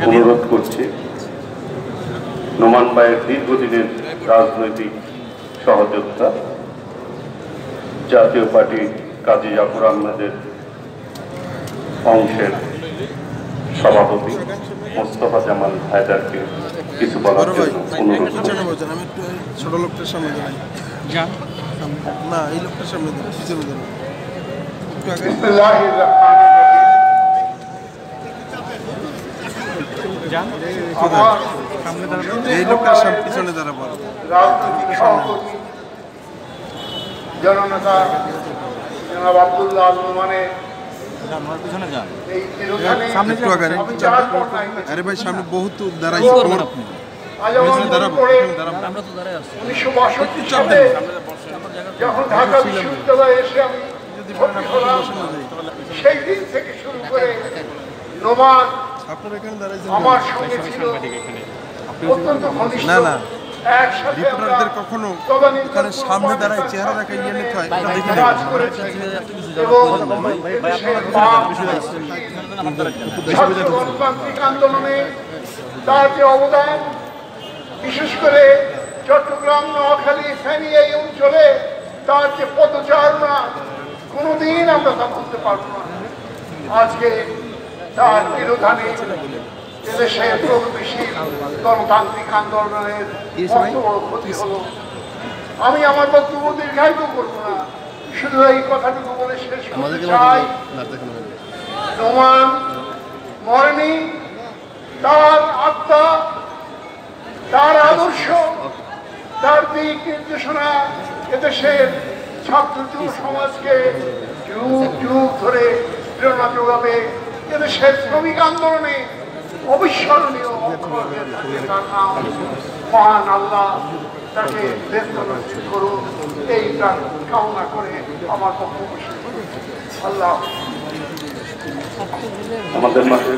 অনুরোধ করছি নোমান ভাইয়ের দীর্ঘদিনের রাজনৈতিক সহযোদ্ধা জাতীয় পার্টি কাজী জাফর আহমেদের অংশের সভাপতি মোস্তফা জামাল হায়দারকে কিছু বলার জন্য অনুরোধ করছি। ছোট লোকটার সামনে দাঁড়াই না, এই লোকটার সামনে পিছনে দাঁড়াই। এই লোকটার সামনে পিছনে দাঁড়াবো। জননেতা জনাব আব্দুল্লাহ আল নোমানের আরে ভাই সামনে বহুত দাঁড়াইছে। 1962 সালে যখন ঢাকা বিশ্ববিদ্যালয়ে এসে আমি সেই দিন থেকে শুরু করে নোমান আমার সঙ্গে ছিল অত্যন্ত ঘনিষ্ঠ। রিপোর্টারদের কখনো এখানে সামনে দাঁড়ায় চেহারা দেখা ইয়ে নিতে হয়, গণতান্ত্রিক আন্দোলনে তার যে অবদান, বিশেষ করে চট্টগ্রাম, নোয়াখালী, ফেনী এই অঞ্চলে তার যে পদচারণা, কোনোদিন আমরা তা বলতে পারবো না। আজকে তার বিরোধানে এদেশের প্রগতিশীল গণতান্ত্রিক আন্দোলনের বড় ক্ষতি হলো। আমি আমার বক্তব্য দীর্ঘায়িত করবো না, শুধু এই কথাটুকু বলে শেষ করতে চাই, নোমান মরেনি। তার আত্মা, তার আদর্শ, তার দিক নির্দেশনা এদেশের ছাত্র যুব সমাজকে যুগ যুগ ধরে প্রেরণা যোগাবে। এদেশের শ্রমিক আন্দোলনে অবিস্মরণীয় তার নাম। মহান আল্লাহ তাকে করুন, এই কামনা করে আমার বক্তব্য শেষ। আল্লাহ আমাদের মাঝে